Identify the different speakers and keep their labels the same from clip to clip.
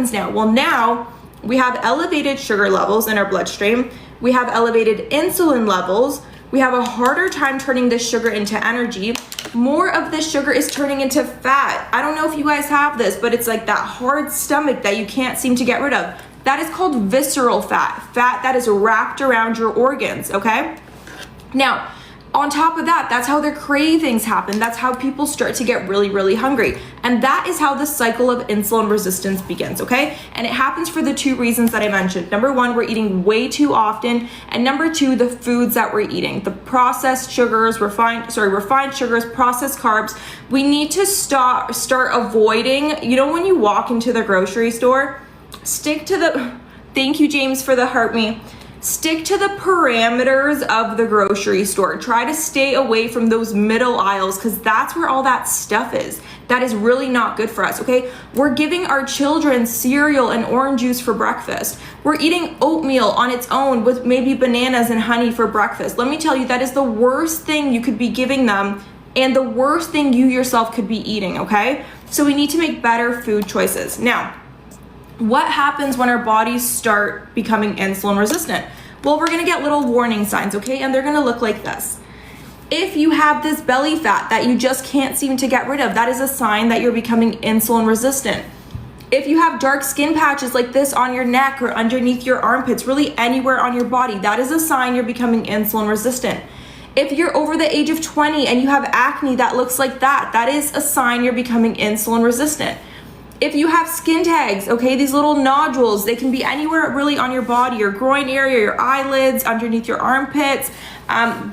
Speaker 1: happens now? Well, now we have elevated sugar levels in our bloodstream. We have elevated insulin levels. We have a harder time turning this sugar into energy. More of this sugar is turning into fat. I don't know if you guys have this, but it's like that hard stomach that you can't seem to get rid of. That is called visceral fat, fat that is wrapped around your organs, okay? Now, on top of that, that's how their cravings happen. That's how people start to get really, really hungry. And that is how the cycle of insulin resistance begins, okay? And it happens for the two reasons that I mentioned. Number one, we're eating way too often. And number two, the foods that we're eating, the processed sugars, refined sugars, processed carbs. We need to start avoiding, you know, when you walk into the grocery store, stick to the, thank you, James, for the heart me. Stick to the parameters of the grocery store. Try to stay away from those middle aisles because that's where all that stuff is. That is really not good for us, okay? We're giving our children cereal and orange juice for breakfast. We're eating oatmeal on its own with maybe bananas and honey for breakfast. Let me tell you, that is the worst thing you could be giving them and the worst thing you yourself could be eating, okay? So we need to make better food choices. Now, what happens when our bodies start becoming insulin resistant? Well, we're gonna get little warning signs, okay? And they're gonna look like this. If you have this belly fat that you just can't seem to get rid of, that is a sign that you're becoming insulin resistant. If you have dark skin patches like this on your neck or underneath your armpits, really anywhere on your body, that is a sign you're becoming insulin resistant. If you're over the age of 20 and you have acne that looks like that, that is a sign you're becoming insulin resistant. If you have skin tags, okay, these little nodules, they can be anywhere really on your body, your groin area, your eyelids, underneath your armpits.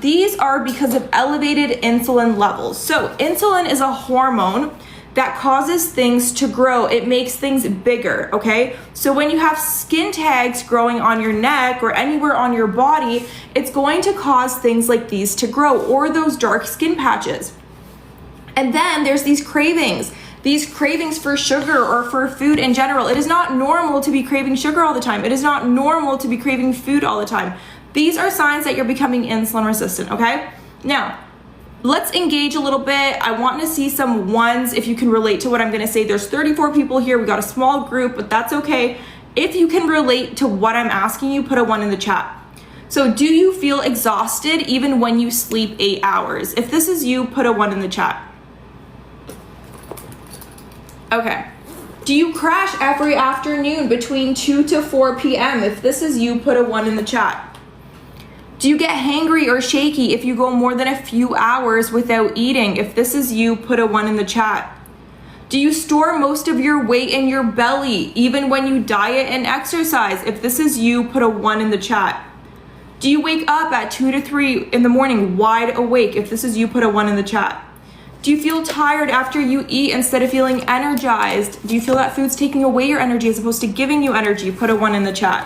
Speaker 1: These are because of elevated insulin levels. So insulin is a hormone that causes things to grow. It makes things bigger, okay? So when you have skin tags growing on your neck or anywhere on your body, it's going to cause things like these to grow or those dark skin patches. And then there's these cravings. These cravings for sugar or for food in general. It is not normal to be craving sugar all the time. It is not normal to be craving food all the time. These are signs that you're becoming insulin resistant, okay? Now, let's engage a little bit. I want to see some ones if you can relate to what I'm gonna say. There's 34 people here. We got a small group, but that's okay. If you can relate to what I'm asking you, put a 1 in the chat. So do you feel exhausted even when you sleep 8 hours? If this is you, put a 1 in the chat. Okay. Do you crash every afternoon between 2 to 4 p.m.? If this is you, put a 1 in the chat. Do you get hangry or shaky if you go more than a few hours without eating? If this is you, put a 1 in the chat. Do you store most of your weight in your belly even when you diet and exercise? If this is you, put a 1 in the chat. Do you wake up at 2 to 3 in the morning wide awake? If this is you, put a 1 in the chat. Do you feel tired after you eat instead of feeling energized? Do you feel that food's taking away your energy as opposed to giving you energy? Put a 1 in the chat.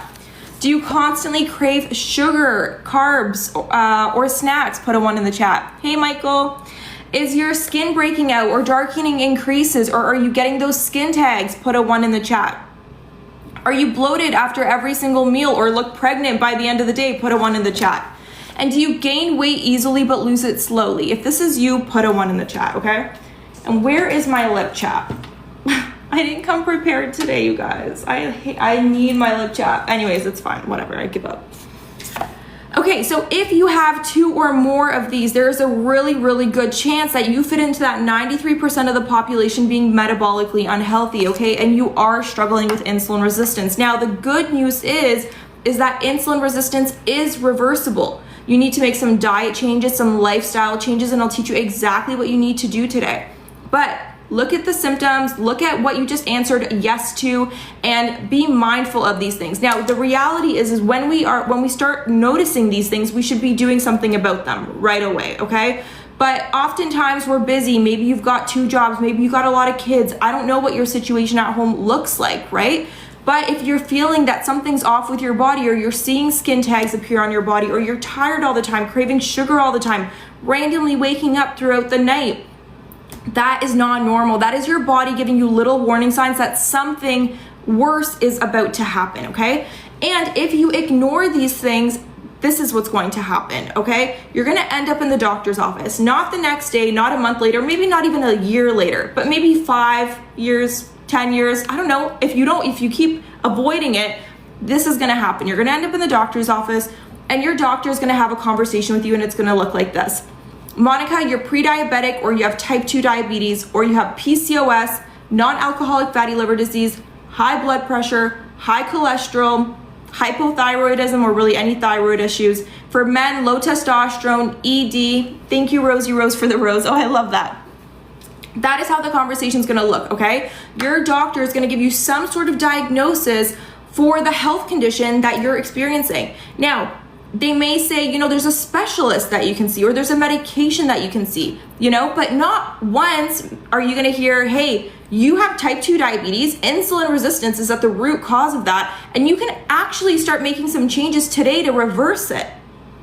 Speaker 1: Do you constantly crave sugar, carbs, or snacks? Put a 1 in the chat. Hey, Michael. Is your skin breaking out or darkening increases, or are you getting those skin tags? Put a 1 in the chat. Are you bloated after every single meal or look pregnant by the end of the day? Put a 1 in the chat. And do you gain weight easily but lose it slowly? If this is you, put a 1 in the chat, okay? And where is my lip chat? I didn't come prepared today, you guys. I need my lip chat. Anyways, it's fine, whatever, I give up. Okay, so if you have 2 or more of these, there's a really, really good chance that you fit into that 93% of the population being metabolically unhealthy, okay? And you are struggling with insulin resistance. Now, the good news is that insulin resistance is reversible. You need to make some diet changes, some lifestyle changes, and I'll teach you exactly what you need to do today. But look at the symptoms, look at what you just answered yes to, and be mindful of these things. Now, the reality is when we start noticing these things, we should be doing something about them right away, okay? But oftentimes we're busy. Maybe you've got 2 jobs, maybe you've got a lot of kids. I don't know what your situation at home looks like, right? But if you're feeling that something's off with your body, or you're seeing skin tags appear on your body, or you're tired all the time, craving sugar all the time, randomly waking up throughout the night, that is not normal. That is your body giving you little warning signs that something worse is about to happen, okay? And if you ignore these things, this is what's going to happen, okay? You're gonna end up in the doctor's office, not the next day, not a month later, maybe not even a year later, but maybe 5 years, 10 years, I don't know, if you keep avoiding it, this is gonna happen. You're gonna end up in the doctor's office and your doctor is gonna have a conversation with you and it's gonna look like this. Monica, you're pre-diabetic, or you have type 2 diabetes, or you have PCOS, non-alcoholic fatty liver disease, high blood pressure, high cholesterol, hypothyroidism, or really any thyroid issues. For men, low testosterone, ED. Thank you, Rosie Rose, for the rose. Oh, I love that. That is how the conversation is gonna look, okay? Your doctor is gonna give you some sort of diagnosis for the health condition that you're experiencing. Now, they may say, you know, there's a specialist that you can see, or there's a medication that you can see, you know, but not once are you gonna hear, hey, you have type 2 diabetes, insulin resistance is at the root cause of that, and you can actually start making some changes today to reverse it,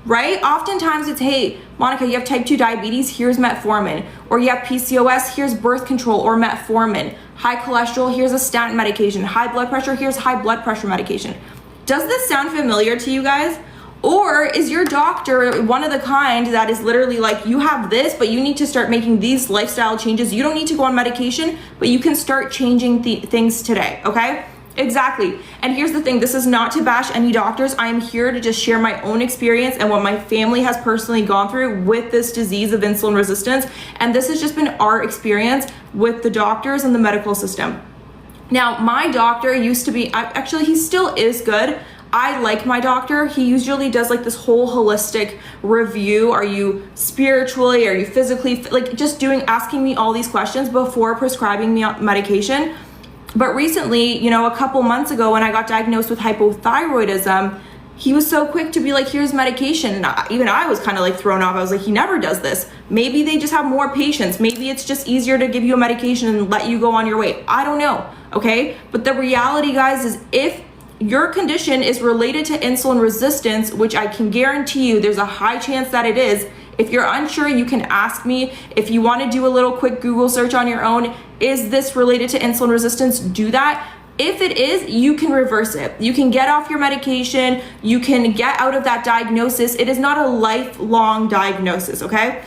Speaker 1: right? Oftentimes it's, hey, Monica, you have type 2 diabetes, here's metformin, or you have PCOS, here's birth control or metformin, high cholesterol, here's a statin medication, high blood pressure, here's high blood pressure medication. Does this sound familiar to you guys? Or is your doctor one of the kind that is literally like, you have this, but you need to start making these lifestyle changes. You don't need to go on medication, but you can start changing things today, okay? Exactly. And here's the thing, this is not to bash any doctors. I am here to just share my own experience and what my family has personally gone through with this disease of insulin resistance. And this has just been our experience with the doctors and the medical system. Now, my doctor used to be, actually he still is good. I like my doctor. He usually does like this whole holistic review. Are you spiritually, are you physically, like just asking me all these questions before prescribing me medication. But recently, you know, a couple months ago when I got diagnosed with hypothyroidism, he was so quick to be like, here's medication. And even I was kind of like thrown off. I was like, he never does this. Maybe they just have more patients. Maybe it's just easier to give you a medication and let you go on your way. I don't know, okay? But the reality, guys, is if your condition is related to insulin resistance, which I can guarantee you there's a high chance that it is. If you're unsure, you can ask me. If you want to do a little quick Google search on your own, is this related to insulin resistance? Do that. If it is, you can reverse it. You can get off your medication. You can get out of that diagnosis. It is not a lifelong diagnosis, okay?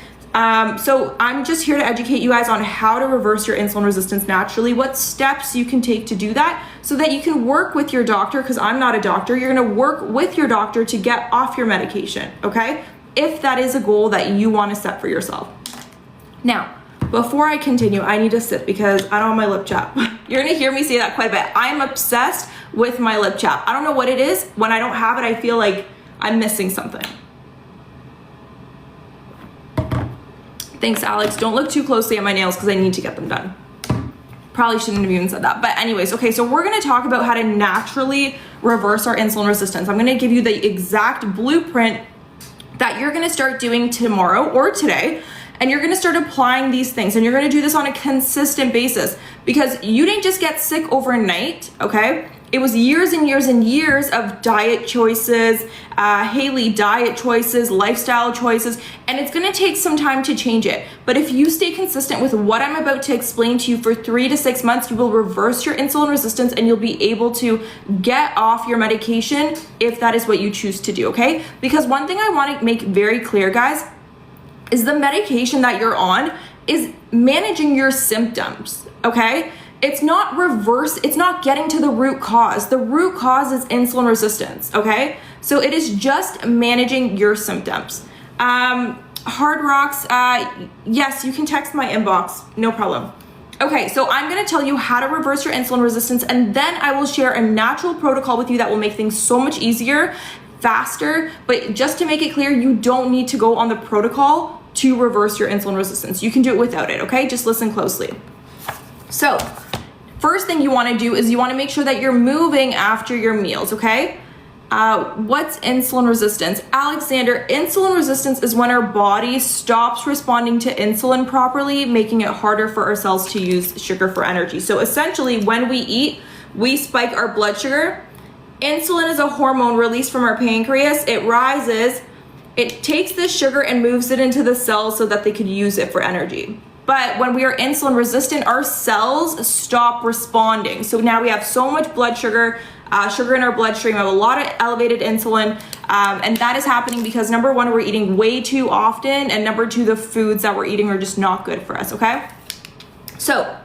Speaker 1: So I'm just here to educate you guys on how to reverse your insulin resistance naturally, what steps you can take to do that so that you can work with your doctor, because I'm not a doctor. You're gonna work with your doctor to get off your medication, okay? If that is a goal that you wanna set for yourself. Now, before I continue, I need to sip because I don't have my lip chap. You're gonna hear me say that quite a bit. I'm obsessed with my lip chap. I don't know what it is. When I don't have it, I feel like I'm missing something. Thanks, Alex. Don't look too closely at my nails because I need to get them done. Probably shouldn't have even said that. But anyways, okay, so we're gonna talk about how to naturally reverse our insulin resistance. I'm gonna give you the exact blueprint that you're gonna start doing tomorrow or today, and you're gonna start applying these things, and you're gonna do this on a consistent basis because you didn't just get sick overnight, okay? It was years and years and years of diet choices, Haley diet choices, lifestyle choices, and it's gonna take some time to change it. But if you stay consistent with what I'm about to explain to you for 3 to 6 months, you will reverse your insulin resistance and you'll be able to get off your medication if that is what you choose to do, okay? Because one thing I wanna make very clear, guys, is the medication that you're on is managing your symptoms, okay? It's not it's not getting to the root cause. The root cause is insulin resistance, okay? So it is just managing your symptoms. Hard Rocks, yes, you can text my inbox, no problem. Okay, so I'm gonna tell you how to reverse your insulin resistance, and then I will share a natural protocol with you that will make things so much easier, faster, but just to make it clear, you don't need to go on the protocol to reverse your insulin resistance. You can do it without it, okay? Just listen closely. So, first thing you wanna do is you wanna make sure that you're moving after your meals, okay? What's insulin resistance? Alexander, insulin resistance is when our body stops responding to insulin properly, making it harder for our cells to use sugar for energy. So essentially, when we eat, we spike our blood sugar. Insulin is a hormone released from our pancreas. It rises, it takes this sugar and moves it into the cells so that they could use it for energy. But when we are insulin resistant, our cells stop responding. So now we have so much blood sugar, sugar in our bloodstream, we have a lot of elevated insulin, and that is happening because number one, we're eating way too often, and number two, the foods that we're eating are just not good for us, okay? So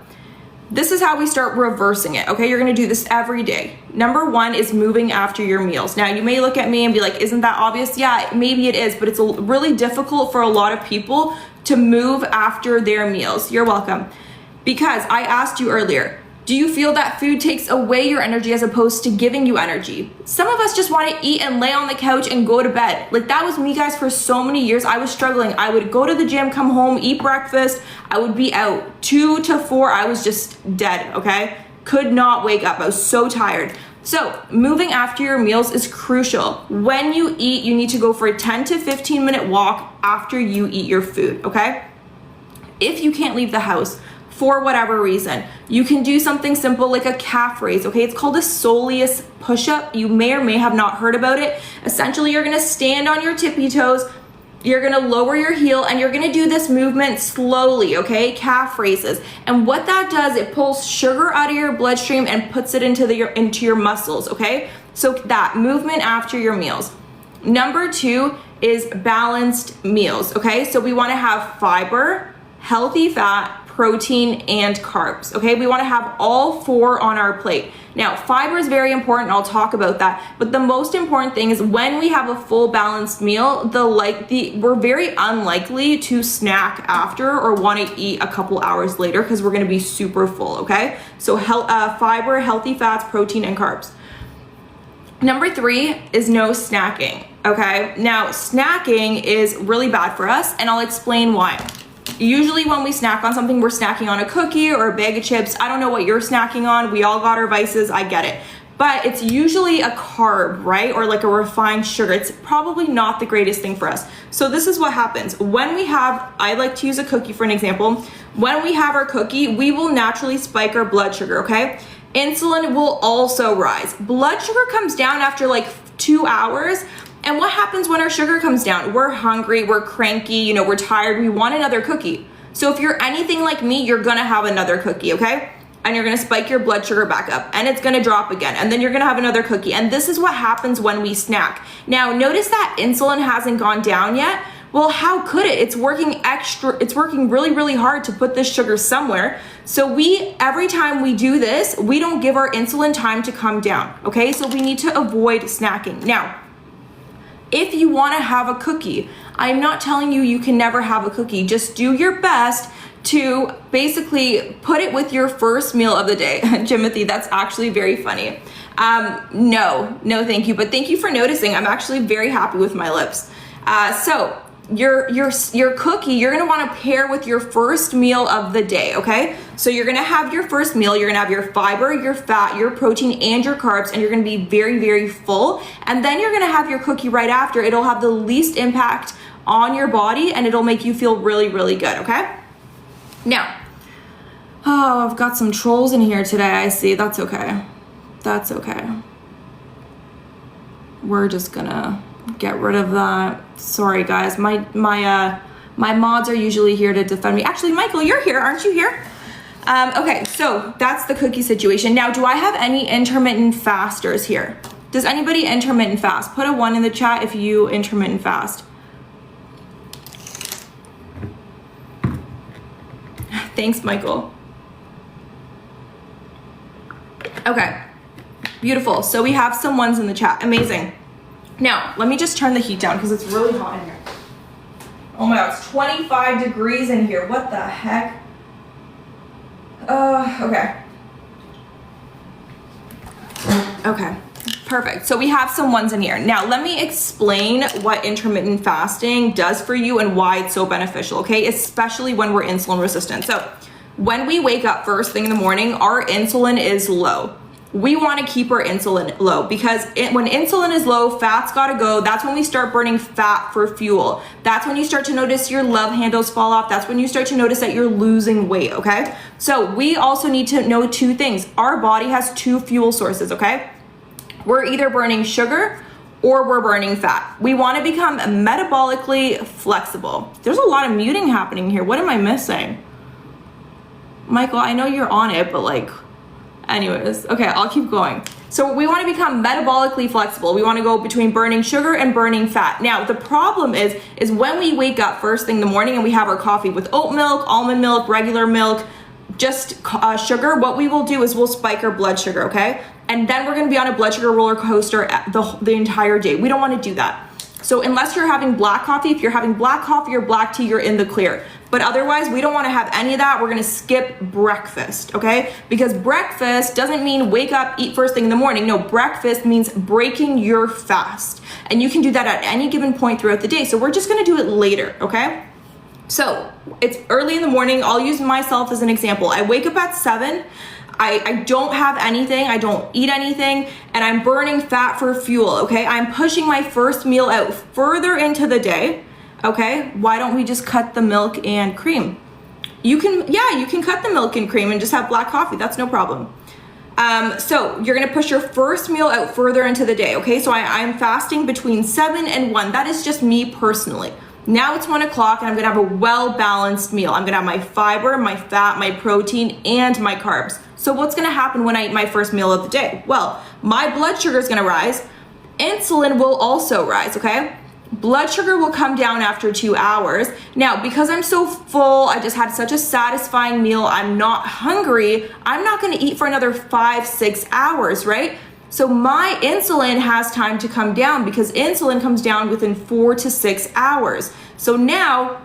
Speaker 1: this is how we start reversing it, okay? You're gonna do this every day. Number one is moving after your meals. Now, you may look at me and be like, isn't that obvious? Yeah, maybe it is, but it's really difficult for a lot of people to move after their meals. You're welcome. Because I asked you earlier, do you feel that food takes away your energy as opposed to giving you energy? Some of us just want to eat and lay on the couch and go to bed. Like, that was me, guys, for so many years. I was struggling. I would go to the gym, come home, eat breakfast. I would be out 2 to 4. I was just dead, okay? Could not wake up. I was so tired. So moving after your meals is crucial. When you eat, you need to go for a 10 to 15 minute walk after you eat your food, okay? If you can't leave the house, for whatever reason, you can do something simple like a calf raise, okay? It's called a soleus push-up. You may or may have not heard about it. Essentially, you're gonna stand on your tippy toes, you're gonna lower your heel, and you're gonna do this movement slowly, okay? Calf raises. And what that does, it pulls sugar out of your bloodstream and puts it into your muscles, okay? So that movement after your meals. Number 2 is balanced meals, okay? So we wanna have fiber, healthy fat, protein, and carbs, okay? We wanna have all 4 on our plate. Now, fiber is very important, I'll talk about that, but the most important thing is when we have a full balanced meal, we're very unlikely to snack after or wanna eat a couple hours later because we're gonna be super full, okay? So fiber, healthy fats, protein, and carbs. Number 3 is no snacking, okay? Now, snacking is really bad for us, and I'll explain why. Usually when we snack on something, we're snacking on a cookie or a bag of chips. I don't know what you're snacking on. We all got our vices, I get it. But it's usually a carb, right? Or like a refined sugar. It's probably not the greatest thing for us. So this is what happens. When we have, I like to use a cookie for an example. When we have our cookie, we will naturally spike our blood sugar, okay? Insulin will also rise. Blood sugar comes down after like 2 hours. And what happens when our sugar comes down? We're hungry, we're cranky, we're tired, we want another cookie. So if you're anything like me, you're gonna have another cookie, okay? And you're gonna spike your blood sugar back up, and it's gonna drop again, and then you're gonna have another cookie. And this is what happens when we snack. Now, notice that insulin hasn't gone down yet. Well, how could it? It's working really, really hard to put this sugar somewhere. So every time we do this, we don't give our insulin time to come down, okay? So we need to avoid snacking. Now, if you want to have a cookie, I'm not telling you can never have a cookie. Just do your best to basically put it with your first meal of the day. Timothy, that's actually very funny. No, thank you. But thank you for noticing. I'm actually very happy with my lips. So your cookie, you're gonna wanna pair with your first meal of the day, okay? So you're gonna have your first meal, you're gonna have your fiber, your fat, your protein, and your carbs, and you're gonna be very, very full. And then you're gonna have your cookie right after. It'll have the least impact on your body, and it'll make you feel really, really good, okay? Now, I've got some trolls in here today, I see. That's okay. That's okay. We're just gonna get rid of that. Sorry guys, my mods are usually here to defend me. Actually, Michael, you're here, aren't you here? Okay, so that's the cookie situation. Now, do I have any intermittent fasters here? Does anybody intermittent fast? Put a 1 in the chat if you intermittent fast. Thanks, Michael. Okay, beautiful. So we have some 1s in the chat, amazing. Now, let me just turn the heat down because it's really hot in here. Oh my God, it's 25 degrees in here. What the heck? Okay. Okay, perfect. So we have some 1s in here. Now, let me explain what intermittent fasting does for you and why it's so beneficial, okay? Especially when we're insulin resistant. So when we wake up first thing in the morning, our insulin is low. We want to keep our insulin low because when insulin is low, fat's got to go. That's when we start burning fat for fuel. That's when you start to notice your love handles fall off. That's when you start to notice that you're losing weight, okay? So we also need to know 2 things. Our body has 2 fuel sources, okay? We're either burning sugar or we're burning fat. We want to become metabolically flexible. There's a lot of muting happening here. What am I missing? Michael, I know you're on it, but like, anyways, okay, I'll keep going. So we want to become metabolically flexible. We want to go between burning sugar and burning fat. Now, the problem is when we wake up first thing in the morning and we have our coffee with oat milk, almond milk, regular milk, just sugar, what we will do is we'll spike our blood sugar, okay? And then we're gonna be on a blood sugar roller coaster the entire day. We don't wanna do that. So unless you're having black coffee, if you're having black coffee or black tea, you're in the clear. But otherwise, we don't wanna have any of that. We're gonna skip breakfast, okay? Because breakfast doesn't mean wake up, eat first thing in the morning. No, breakfast means breaking your fast. And you can do that at any given point throughout the day. So we're just gonna do it later, okay? So it's early in the morning. I'll use myself as an example. I wake up at 7. I don't have anything, I don't eat anything, and I'm burning fat for fuel, okay? I'm pushing my first meal out further into the day, okay? Why don't we just cut the milk and cream? You can cut the milk and cream and just have black coffee, that's no problem. So you're gonna push your first meal out further into the day, okay? So I'm fasting between 7 and 1, that is just me personally. Now it's 1 o'clock and I'm gonna have a well-balanced meal. I'm gonna have my fiber, my fat, my protein, and my carbs. So what's gonna happen when I eat my first meal of the day? Well, my blood sugar is gonna rise. Insulin will also rise, okay? Blood sugar will come down after 2 hours. Now, because I'm so full, I just had such a satisfying meal, I'm not hungry, I'm not gonna eat for another 5-6 hours, right? So my insulin has time to come down because insulin comes down within 4 to 6 hours. So now,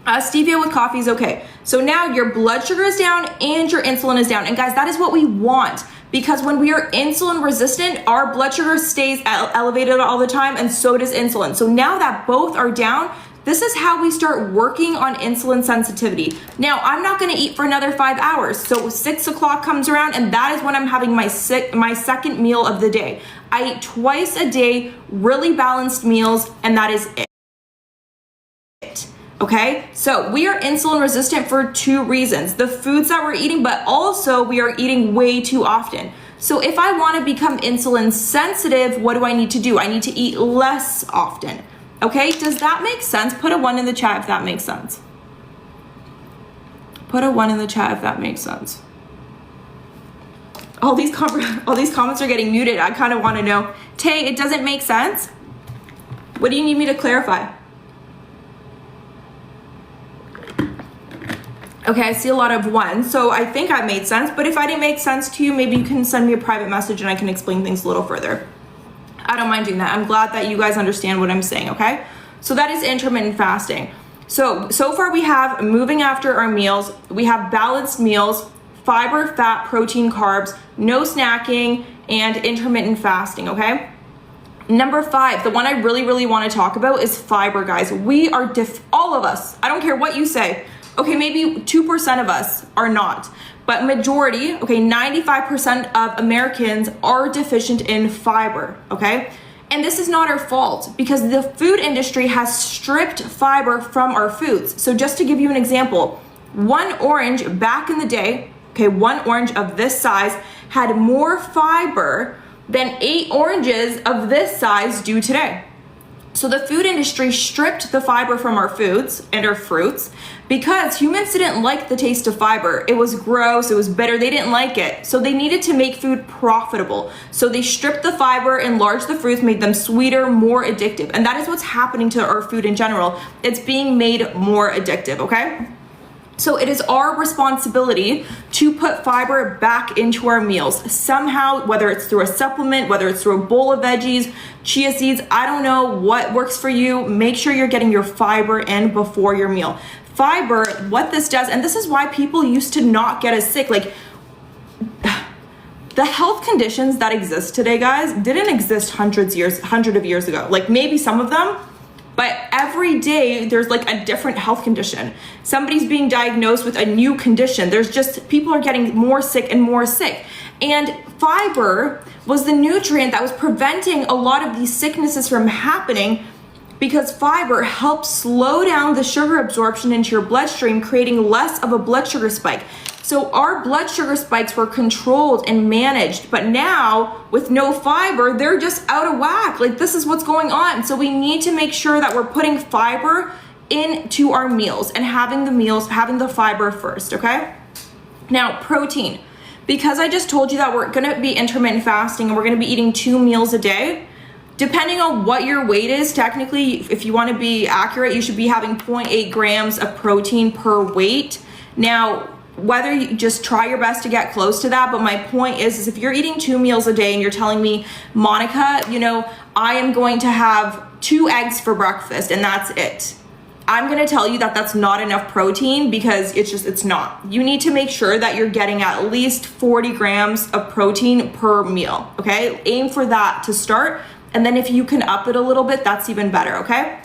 Speaker 1: stevia with coffee is okay. So now your blood sugar is down and your insulin is down. And guys, that is what we want because when we are insulin resistant, our blood sugar stays elevated all the time and so does insulin. So now that both are down, this is how we start working on insulin sensitivity. Now, I'm not gonna eat for another 5 hours. So 6 o'clock comes around and that is when I'm having my second meal of the day. I eat twice a day, really balanced meals, and that is it. Okay, so we are insulin resistant for 2 reasons. The foods that we're eating, but also we are eating way too often. So if I wanna become insulin sensitive, what do I need to do? I need to eat less often. Okay, does that make sense? Put a 1 in the chat if that makes sense. Put a 1 in the chat if that makes sense. All these comments are getting muted. I kind of want to know. Tay, it doesn't make sense? What do you need me to clarify? Okay, I see a lot of 1, so I think I made sense, but if I didn't make sense to you, maybe you can send me a private message and I can explain things a little further. I don't mind doing that. I'm glad that you guys understand what I'm saying, okay? So that is intermittent fasting. So far we have moving after our meals, we have balanced meals, fiber, fat, protein, carbs, no snacking, and intermittent fasting, okay? Number 5, the one I really want to talk about is fiber, guys. We are all of us, I don't care what you say. Okay, maybe 2% of us are not, but majority, okay, 95% of Americans are deficient in fiber, okay? And this is not our fault because the food industry has stripped fiber from our foods. So just to give you an example, 1 orange back in the day, okay, 1 orange of this size had more fiber than 8 oranges of this size do today. So the food industry stripped the fiber from our foods and our fruits because humans didn't like the taste of fiber. It was gross, it was bitter, they didn't like it. So they needed to make food profitable. So they stripped the fiber, enlarged the fruits, made them sweeter, more addictive. And that is what's happening to our food in general. It's being made more addictive, okay? So it is our responsibility to put fiber back into our meals somehow, whether it's through a supplement, whether it's through a bowl of veggies, chia seeds, I don't know what works for you. Make sure you're getting your fiber in before your meal. Fiber, what this does, and this is why people used to not get as sick, like the health conditions that exist today, guys, didn't exist hundreds of years ago. Like maybe some of them, but every day there's like a different health condition. Somebody's being diagnosed with a new condition. There's just, people are getting more sick and more sick. And fiber was the nutrient that was preventing a lot of these sicknesses from happening because fiber helps slow down the sugar absorption into your bloodstream, creating less of a blood sugar spike. So our blood sugar spikes were controlled and managed, but now with no fiber, they're just out of whack. Like this is what's going on. So we need to make sure that we're putting fiber into our meals and having the fiber first, okay? Now, protein. Because I just told you that we're gonna be intermittent fasting and we're gonna be eating 2 meals a day, depending on what your weight is, technically, if you wanna be accurate, you should be having 0.8 grams of protein per weight. Now, whether you just try your best to get close to that. But my point is if you're eating 2 meals a day and you're telling me, Monica, you know, I am going to have 2 eggs for breakfast and that's it, I'm gonna tell you that that's not enough protein, because it's not. You need to make sure that you're getting at least 40 grams of protein per meal, okay? Aim for that to start. And then if you can up it a little bit, that's even better, okay?